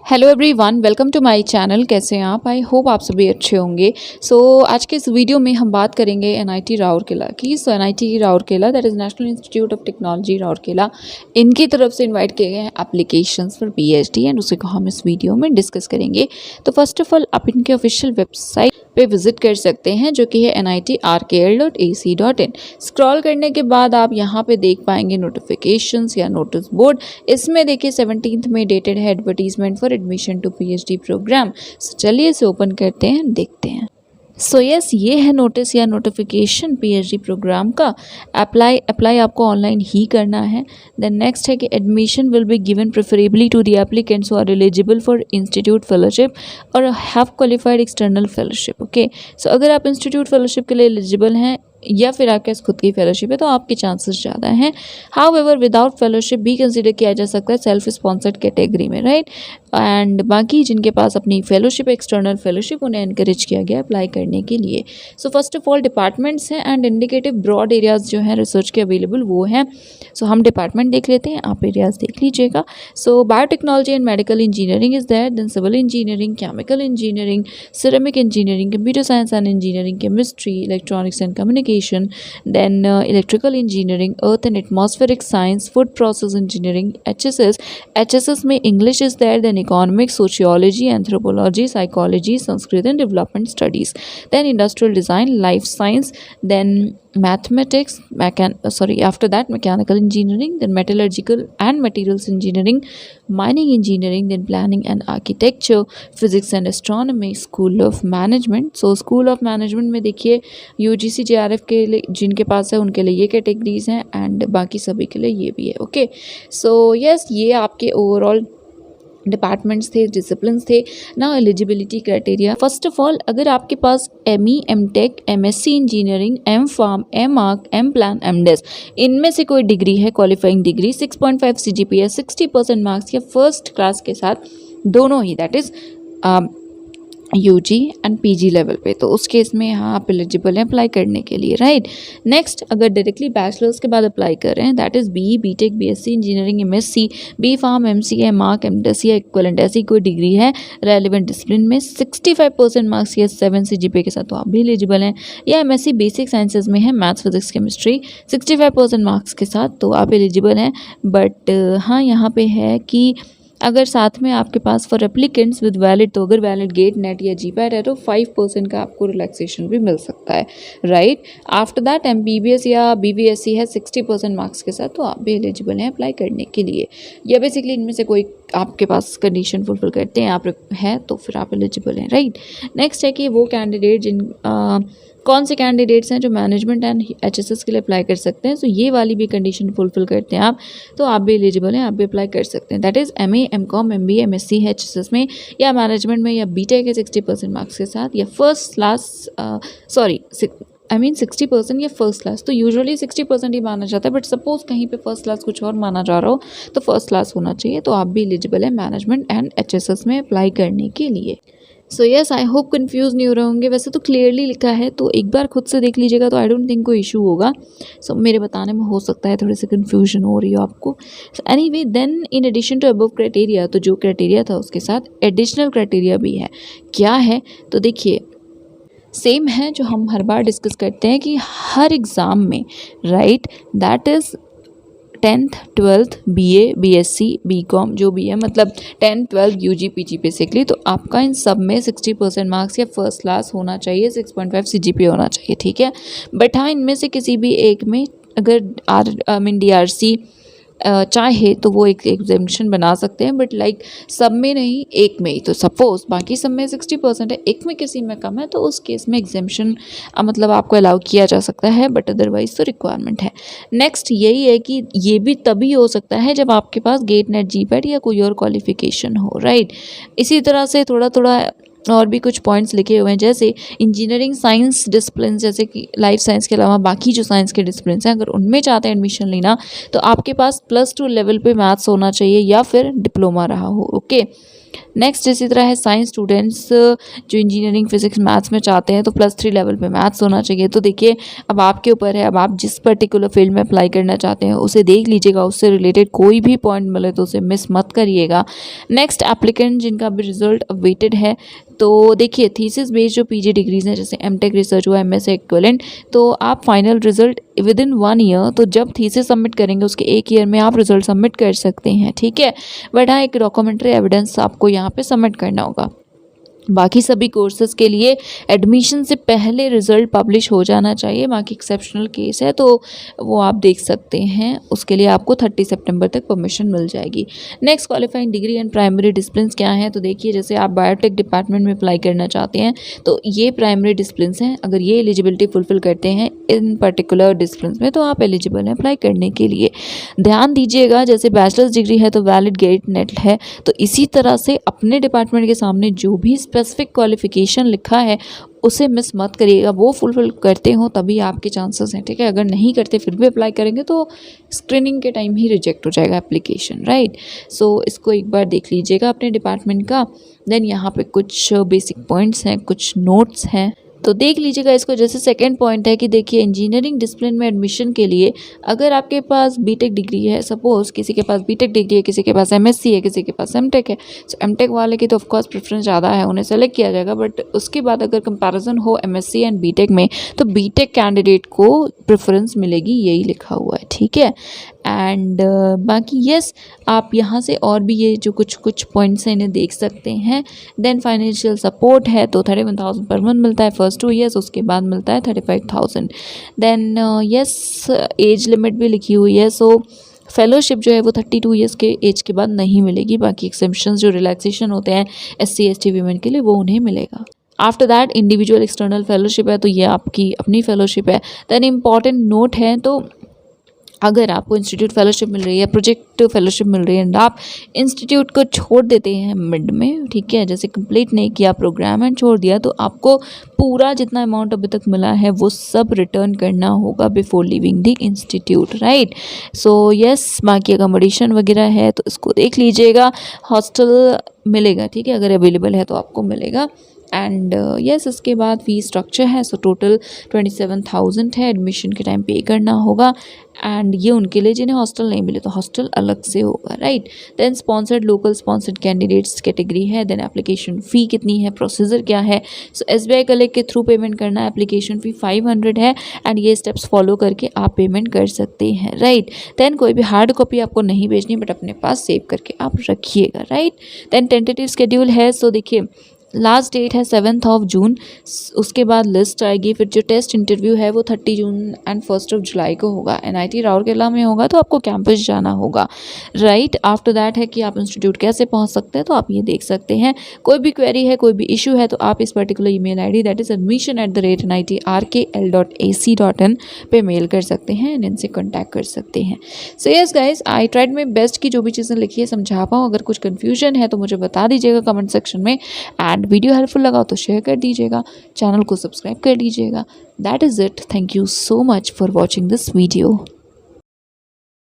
Hello everyone, welcome to my channel. कैसे हैं आप? आई होप आप सभी अच्छे होंगे। आज के इस वीडियो में हम बात करेंगे एनआईटी राउरकेला की। NIT Rourkela, that is national institute of technology Rourkela, इनकी तरफ से इनवाइट किए गए हैं एप्लीकेशंस फॉर पीएचडी एंड उसी को हम इस वीडियो में डिस्कस करेंगे। तो फर्स्ट ऑफ ऑल आप इनके ऑफिशियल वेबसाइट पे विजिट कर सकते हैं जो कि है nitrkl.ac.in। स्क्रॉल करने के बाद आप यहाँ पे देख पाएंगे नोटिफिकेशंस या नोटिस बोर्ड। इसमें देखिए 17 में डेटेड है advertisement for admission to PhD programme. चलिए इसे ओपन करते हैं, देखते हैं। यस, ये है नोटिस या नोटिफिकेशन पीएचडी प्रोग्राम का। अप्लाई आपको ऑनलाइन ही करना है। देन नेक्स्ट है कि admission will be given preferably to the applicants who are eligible for institute fellowship और have qualified external fellowship. Okay, so अगर आप इंस्टीट्यूट फेलोशिप के लिए एलिजिबल हैं या फिर आपके पास खुद की फेलोशिप है तो आपके चांसेस ज़्यादा हैं। हाउएवर विदाउट फेलोशिप भी कंसीडर किया जा सकता है सेल्फ स्पॉन्सर्ड कैटेगरी में, राइट। एंड बाकी जिनके पास अपनी फेलोशिप, एक्सटर्नल फेलोशिप, उन्हें एनकरेज किया गया अप्लाई करने के लिए। फर्स्ट ऑफ ऑल डिपार्टमेंट्स हैं एंड इंडिकेटिव ब्रॉड एरियाज जो हैं रिसर्च के अवेलेबल वो हैं। हम डिपार्टमेंट देख लेते हैं, आप एरियाज देख लीजिएगा। Biotechnology and medical engineering is there, then civil engineering, chemical engineering, ceramic engineering, computer science and engineering, chemistry, electronics and communication, then electrical engineering, earth and atmospheric science, food process engineering, HSS में English is there, then economics, sociology, anthropology, psychology, Sanskrit and development studies, then industrial design, life science, then mathematics, after that mechanical engineering, then metallurgical and materials engineering, mining engineering, then planning and architecture, physics and astronomy, school of management। School of management में देखिए UGC JRF के लिए जिनके पास है उनके लिए ये categories हैं एंड बाकी सभी के लिए ये भी है। ओके, यस, ये आपके ओवरऑल डिपार्टमेंट्स थे, डिसिप्लिन थे ना। Eligibility criteria, first of all अगर आपके पास ME, MTech, MSc engineering, M pharm, M arch, M plan, MDes, इनमें से कोई डिग्री है, क्वालिफाइंग डिग्री, 6.5 सीजीपीए, 60% मार्क्स या फर्स्ट क्लास के साथ दोनों ही, that is UG and PG level पे, तो उस केस में यहाँ आप एलिजिबल हैं अप्लाई करने के लिए, राइट। नेक्स्ट, अगर डायरेक्टली बैचलर्स के बाद अप्लाई कर रहे हैं, that is BE, BTech, BSc engineering, MSc, B pharm, MCA, mark, MDes या इक्विवेलेंट ऐसी कोई डिग्री है रेलिवेंट डिसिप्लिन में, 65% मार्क्स या 7 सीजीपीए के साथ, तो आप भी एलिजिबल हैं। या एमएससी बेसिक साइंसेज में है, मैथ्स, फिजिक्स, केमिस्ट्री, 65% मार्क्स के साथ, तो आप एलिजिबल हैं। बट हाँ, यहाँ पे है कि अगर साथ में आपके पास फॉर एप्लीकेंट्स विद वैलिड, तो अगर वैलिड गेट, नेट या जीपैट है तो 5% का आपको रिलैक्सेशन भी मिल सकता है, राइट। आफ्टर दैट एमबीबीएस या बीबीएससी है 60% मार्क्स के साथ, तो आप भी एलिजिबल हैं अप्लाई करने के लिए। या बेसिकली इनमें से कोई आपके पास कंडीशन फुलफिल करते हैं आप हैं तो फिर आप एलिजिबल हैं, राइट। नेक्स्ट है कि वो कैंडिडेट कौन से कैंडिडेट्स हैं जो मैनेजमेंट एंड एचएसएस के लिए अप्लाई कर सकते हैं। ये वाली भी कंडीशन फुलफिल करते हैं आप, तो आप भी एलिजिबल हैं, आप भी अप्लाई कर सकते हैं। That is MA, MCom, MBA, MSc है एचएसएस में या मैनेजमेंट में या बीटेक है 60% मार्क्स के साथ, या फर्स्ट क्लास 60% या फर्स्ट क्लास। तो यूजुअली 60% ही माना जाता है, बट सपोज कहीं पे फर्स्ट क्लास कुछ और माना जा रहा हो तो फर्स्ट क्लास होना चाहिए, तो आप भी एलिजिबल है मैनेजमेंट एंड एचएसएस में अप्लाई करने के लिए। यस, आई होप कंफ्यूज नहीं हो रहे होंगे। वैसे तो क्लियरली लिखा है, तो एक बार खुद से देख लीजिएगा, तो आई डोंट थिंक कोई इशू होगा। मेरे बताने में हो सकता है थोड़ी सी कन्फ्यूजन हो रही हो आपको। Anyway, then in addition to above criteria, तो जो क्राइटेरिया था उसके साथ एडिशनल क्राइटेरिया भी है। क्या है? तो देखिए सेम है जो हम हर बार डिस्कस करते हैं कि हर एग्ज़ाम में, right, that is 10th 12th BA, BSc, BCom जो भी है, मतलब 10th 12th UG PG basically, तो आपका इन सब में 60% मार्क्स या फर्स्ट क्लास होना चाहिए, 6.5 सीजीपीए होना चाहिए, ठीक है। बट हाँ, इनमें से किसी भी एक में अगर डीआरसी चाहे तो वो एक एग्जेम्पशन बना सकते हैं, बट लाइक सब में नहीं, एक में ही। तो सपोज बाकी सब में 60% है, एक में किसी में कम है, तो उस केस में एग्जेम्पशन मतलब आपको अलाउ किया जा सकता है, बट अदरवाइज तो रिक्वायरमेंट है। नेक्स्ट यही है कि ये भी तभी हो सकता है जब आपके पास गेट, नेट, जीपैट या कोई और क्वालिफिकेशन हो, राइट। इसी तरह से थोड़ा थोड़ा और भी कुछ पॉइंट्स लिखे हुए हैं, जैसे इंजीनियरिंग साइंस डिसिप्लिन, जैसे कि लाइफ साइंस के अलावा बाकी जो साइंस के डिसिप्लिन हैं, अगर उनमें चाहते हैं एडमिशन लेना तो आपके पास +2 लेवल पे मैथ्स होना चाहिए या फिर डिप्लोमा रहा हो, ओके। नेक्स्ट इसी तरह है साइंस स्टूडेंट्स जो इंजीनियरिंग फिजिक्स मैथ्स में चाहते हैं तो +3 लेवल पे मैथ्स होना चाहिए। तो देखिए अब आपके ऊपर है, अब आप जिस पर्टिकुलर फील्ड में अप्लाई करना चाहते हैं उसे देख लीजिएगा, उससे रिलेटेड कोई भी पॉइंट मिले तो उसे मिस मत करिएगा। नेक्स्ट एप्लीकेंट जिनका भी रिजल्ट अवेटेड है, तो देखिए थीसिस बेस्ड जो पीजी डिग्रीज़ हैं जैसे एमटेक रिसर्च हुआ, एमएससी इक्विवेलेंट, तो आप final result with in 1 year, तो जब थीसिस सबमिट करेंगे उसके 1 ईयर में आप रिजल्ट सबमिट कर सकते हैं, ठीक है। बट हाँ, एक डॉक्यूमेंट्री एविडेंस आपको यहाँ पे सबमिट करना होगा। बाकी सभी कोर्सेज़ के लिए एडमिशन से पहले रिज़ल्ट पब्लिश हो जाना चाहिए। बाकी एक्सेप्शनल केस है तो वो आप देख सकते हैं, उसके लिए आपको 30 सितंबर तक परमिशन मिल जाएगी। Next qualifying degree and primary disciplines क्या हैं, तो देखिए जैसे आप बायोटेक डिपार्टमेंट में अप्लाई करना चाहते हैं तो ये प्राइमरी डिसिप्लिन्स हैं। अगर ये एलिजिबिलिटी फुलफिल करते हैं इन पर्टिकुलर डिसिप्लिन्स में तो आप एलिजिबल हैं अप्लाई करने के लिए। ध्यान दीजिएगा, जैसे बैचलर्स डिग्री है तो वैलिड गेट नेट है, तो इसी तरह से अपने डिपार्टमेंट के सामने जो भी स्पेसिफिक क्वालिफिकेशन लिखा है उसे मिस मत करिएगा। वो फुलफिल करते हो तभी आपके चांसेस हैं, ठीक है। अगर नहीं करते फिर भी अप्लाई करेंगे तो स्क्रीनिंग के टाइम ही रिजेक्ट हो जाएगा एप्लीकेशन, राइट। सो इसको एक बार देख लीजिएगा अपने डिपार्टमेंट का। देन यहाँ पे कुछ बेसिक पॉइंट्स हैं, कुछ नोट्स हैं, तो देख लीजिएगा इसको। जैसे सेकंड पॉइंट है कि देखिए इंजीनियरिंग डिसिप्लिन में एडमिशन के लिए अगर आपके पास बीटेक डिग्री है, सपोज किसी के पास बीटेक डिग्री है, किसी के पास एमएससी है, किसी के पास एमटेक है, तो एमटेक वाले की तो ऑफकोर्स प्रेफरेंस ज़्यादा है, उन्हें सेलेक्ट किया जाएगा। बट उसके बाद अगर कंपैरिजन हो एमएससी एंड बीटेक में तो बीटेक कैंडिडेट को प्रेफरेंस मिलेगी, यही लिखा हुआ है, ठीक है। एंड बाकी यस, आप यहाँ से और भी ये जो कुछ पॉइंट्स हैं इन्हें देख सकते हैं। देन फाइनेंशियल सपोर्ट है तो 31,000 पर मंथ मिलता है फर्स्ट 2 ईयर्स, उसके बाद मिलता है 35,000। देन यस, एज लिमिट भी लिखी हुई है। सो फेलोशिप जो है वो 32 ईयर्स के एज के बाद नहीं मिलेगी। बाकी एक्सेप्शंस जो रिलैक्सेशन होते हैं SC ST वीमेन के लिए वो उन्हें मिलेगा। After that individual external fellowship है तो ये आपकी अपनी फेलोशिप है। देन इंपॉर्टेंट नोट है, तो अगर आपको इंस्टीट्यूट फेलोशिप मिल रही है, प्रोजेक्ट फेलोशिप मिल रही है एंड आप इंस्टीट्यूट को छोड़ देते हैं मिड में, ठीक है, जैसे कंप्लीट नहीं किया प्रोग्राम एंड छोड़ दिया, तो आपको पूरा जितना अमाउंट अभी तक मिला है वो सब रिटर्न करना होगा before living the institute, right. So yes, बाकी अकोमोडेशन वगैरह है तो इसको देख लीजिएगा। हॉस्टल मिलेगा, ठीक है, अगर अवेलेबल है तो आपको मिलेगा। एंड यस, इसके बाद फी स्ट्रक्चर है, सो टोटल 27,000 है, एडमिशन के टाइम पे करना होगा। एंड ये उनके लिए जिन्हें हॉस्टल नहीं मिले तो हॉस्टल अलग से होगा, right. Then sponsored local sponsored candidates category है। देन एप्लीकेशन फ़ी कितनी है, प्रोसीजर क्या है, सो SBI कलेक्ट के थ्रू पेमेंट करना है। एप्लीकेशन फ़ी 500 है एंड ये स्टेप्स फॉलो करके आप पेमेंट कर सकते हैं, राइट। देन कोई भी हार्ड कॉपी आपको नहीं भेजनी बट अपने पास सेव करके आप रखिएगा, राइट। देन टेंटेटिव शेड्यूल है, सो देखिए लास्ट डेट है 7 जून, उसके बाद लिस्ट आएगी। फिर जो टेस्ट इंटरव्यू है वो 30 जून एंड 1 जुलाई को होगा। NIT राउरकेला में होगा तो आपको कैंपस जाना होगा, राइट। आफ्टर दैट है कि आप इंस्टीट्यूट कैसे पहुंच सकते हैं तो आप ये देख सकते हैं। कोई भी क्वेरी है, कोई भी इशू है तो आप इस particular email ID that is admission@nitrkl.ac.in पे मेल कर सकते हैं एंड इनसे कॉन्टैक्ट कर सकते हैं। So yes guys, I tried my best की जो भी चीज़ें लिखी है समझा पाऊँ। अगर कुछ कन्फ्यूजन है तो मुझे बता दीजिएगा कमेंट सेक्शन में। एंड वीडियो हेल्पफुल लगा तो शेयर कर दीजिएगा, चैनल को सब्सक्राइब कर लीजिएगा। That is it. Thank you so much for watching this video.